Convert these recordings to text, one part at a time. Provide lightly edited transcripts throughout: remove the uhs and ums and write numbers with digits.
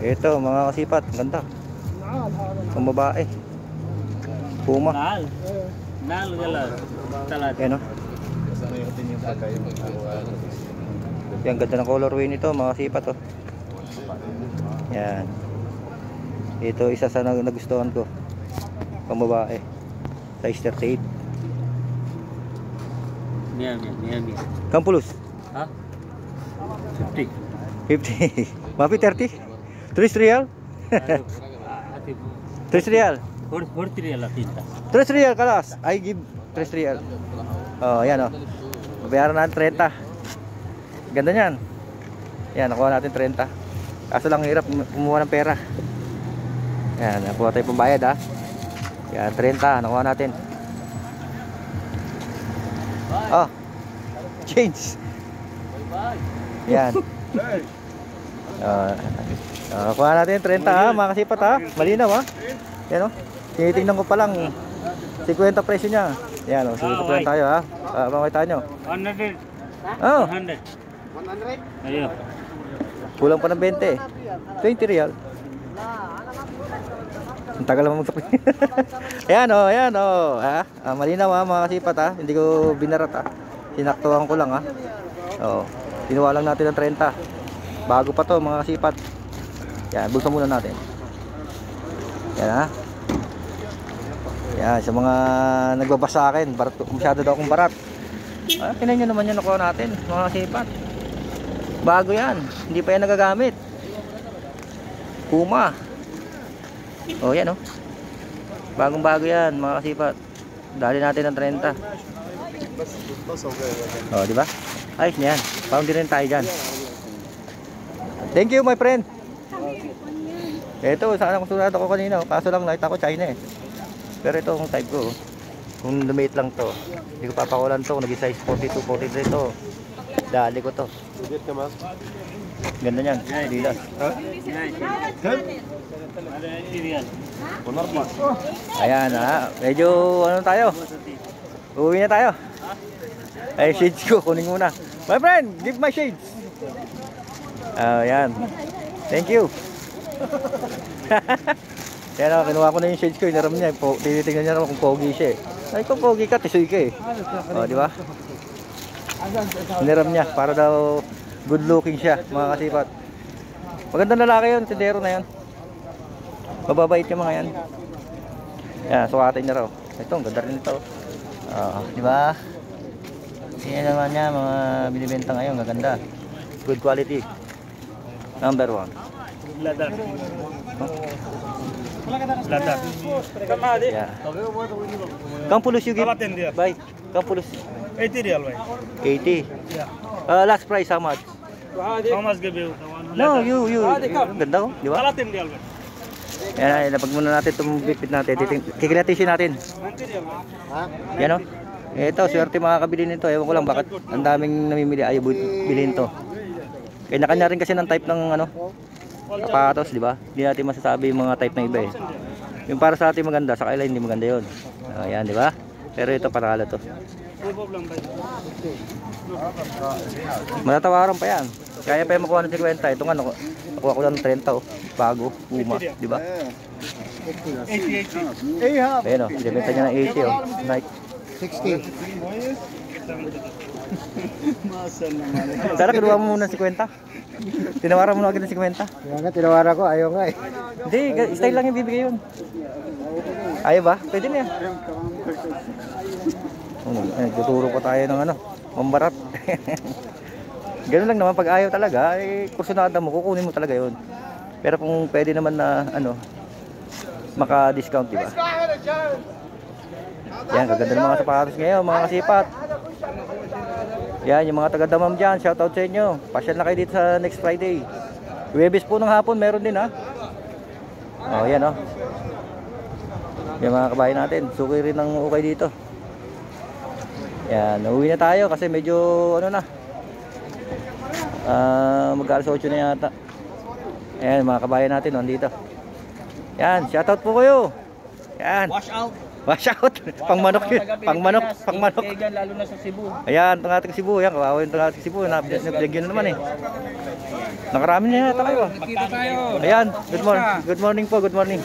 Ito mga kasipat, ganda. Ang babae. Puma. Yan o. Yan, ganda ng colorway nito mga kasipat o. Yan. Ito isa sa nagustuhan ko. Pang babae. Size 38. Miami. Kampulus? Ha? 50. 50. Mapi 30? 3 real? 3 real? 40 real la tinta. 3 real kalas. I give 3 real. Oh, yan oh. Bayaran natin 30. Ganda niyan. Yan, nakuha natin 30. Kaso lang hirap kumuha ng pera. Yan, nakuha tayo pambayad ha. Yan, 30. Nakuha natin. Oh. Change. Yan. Nakuha natin 30 ha, mga kasipat ha. Malinaw ha. Yan oh. Tinitingnan ko pa lang 50 presyo niya. Yan oh, sige pa tayo ha. Pamakita nyo. 100. Oh. 100. 100? Ayun. Kulang pa ng 20. 20 real. Ang tagal naman magsabi. Ayan o, ayan o. Malinaw ha mga kasipat ha. Hindi ko binarat ha. Sinaktuhan ko lang ha. O, kinuha lang natin ng 30. Bago pa to mga kasipat. Yan, bulsa muna natin. Yan ha. Yan, sa mga nagbabasa sa akin, masyado daw akong barat. Kinan nyo naman yun nakuha natin mga kasipat. Bago yan, hindi pa yan nagagamit. Puma. O yan o. Bagong bago yan mga kasipat. Dali natin ng 30. O diba? Ayos na yan. Pound din tayo dyan. Thank you my friend. Ito sana kung sunod ako kanina. Kaso lang nakita ko China eh. Pero ito ang type ko. Kung lumate lang to, hindi ko papakulan to. Naging size 42, 43 to. Dali ko to. Ganda nyan. Dilas. Ayan ha. Medyo ano tayo. Uwi na tayo. Ay shades ko. Kunin muna. My friend, give my shades. Ayan. Thank you. Yan o, kinuha ko na yung shades ko. Inaram niya. Tinitingnan niya naman kung pogi siya eh. Ay kung pogi ka, tisoy ka eh. O diba? Inaram niya para daw good looking siya mga kasipat. Magandang lalaki yun, tindero na yun. Mababait yung mga yan. Yan, sukatin niya raw. Ito, ang ganda rin ito. Diba? Yan naman niya, mga binibenta ngayon, gaganda. Good quality. Number 1. Leather. Leather. Yeah. Kampulus you give? Bye. Kampulus. 80 real, bhai. 80. Yeah. Last price how much? How much give you? No, you. Ganda ko, di ba? 30 real, bhai. Yan, napag muna natin itong bipit natin. Kikilatisin natin. 90 real. Yan o. Ito, swerte makakabili nito. Ewan ko lang bakit ang daming namimili ayaw bilhin to. Kanya-kanya rin kasi ng type ng ano, sapatos, di ba? Hindi natin masasabi yung mga type ng iba eh. Yung para sa atin maganda, sa kaila hindi maganda yun. Ayan, di ba? Pero ito panalo to. Matatawaran pa yan. Kaya pa yung makuha ng 50. Ito nga, nakuha ko lang ng 30 oh. Bago, Puma, di ba? 80. Ayan o, binibenta niya ng 80 oh. Nike. 60. Sana kinuha mo muna ng 50. Tinawaran mo na agad ng 50. Kaya nga, tinawaran ko. Ayaw nga eh. Hindi, style lang yung bibigay yun. Ayaw ba? Pwede na yan. Tuturo pa tayo ng ano, mambarat. Ganun lang naman, pag ayaw talaga, eh, kursunada mo, kukunin mo talaga yun. Pero kung pwede naman na, ano, maka-discount, diba? Yan, kaganda ng mga sapatos ngayon, mga kasipat. Yan, yung mga taga-Damam dyan, shoutout sa inyo. Pasyal na kayo dito sa next Friday. Huwebes po ng hapon, meron din ha. O, yan o. Yung mga kabayan natin, suki rin ng ukay dito. Yan, uwi na tayo kasi medyo, ano na. Mag-alas 8 na yata. Ayan, mga kabayan natin, nandito. Yan, shoutout po kayo. Yan. Wash out. Wash out. Pangmanok yun. Pangmanok. Pangmanok. Lalo na sa Cebu. Ayan, itong ating Cebu. Ayan, kawawa yung itong ating Cebu. Nabigyan na naman eh. Nakarami na yata kayo. Nakita tayo. Ayan, good morning. Good morning po, good morning.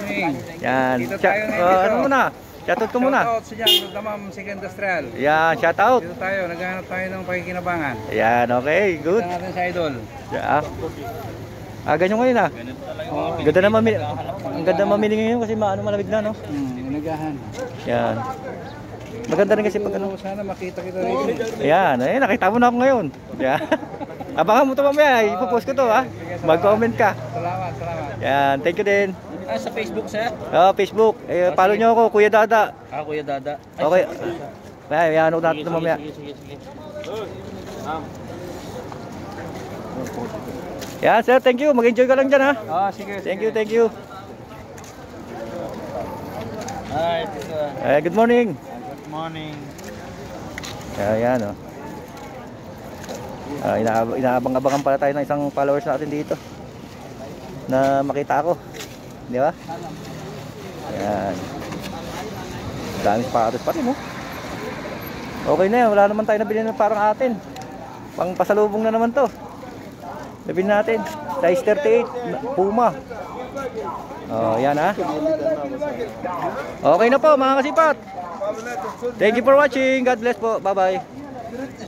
Yan. Ano muna? Shoutout ko muna. Shoutout sa dyan, Damam Sig Industrial. Yan, shoutout. Dito tayo, naghahanap tayo ng pakikinabangan. Ayan, okay, good. Ito natin sa idol. Yeah. Ganyan ngayon ah. Ganda na mamili. Ang ganda mamili ngayon kasi malamig na, no? Naghahanap. Yan. Maganda rin kasi pag ano. Sana makita kita rito. Ayan, nakita mo na ako ngayon. Yeah. Abangan mo ito mamaya, ipopost ko to ha. Mag-comment ka. Salamat, salamat. Yan, thank you din. Sa Facebook, sir? Facebook. Follow nyo ako, Kuya Dada. Kuya Dada. Okay. Yan, ano natin ito mamaya. Sige. Yan, sir, thank you. Mag-enjoy ka lang dyan ha. Sige. Thank you. Hi, Good morning. good morning. Yan o. Inaabang-abangan pala tayo ng isang followers natin dito na makita ako, di ba? Yan, daming sapatos pa rin, oh. Okay na yan, wala naman tayo nabili na parang atin. Pang pasalubong na naman to. Nabili natin size 38 Puma. Yan ha. Okay na po mga kasipat. Thank you for watching. God bless po. Bye bye.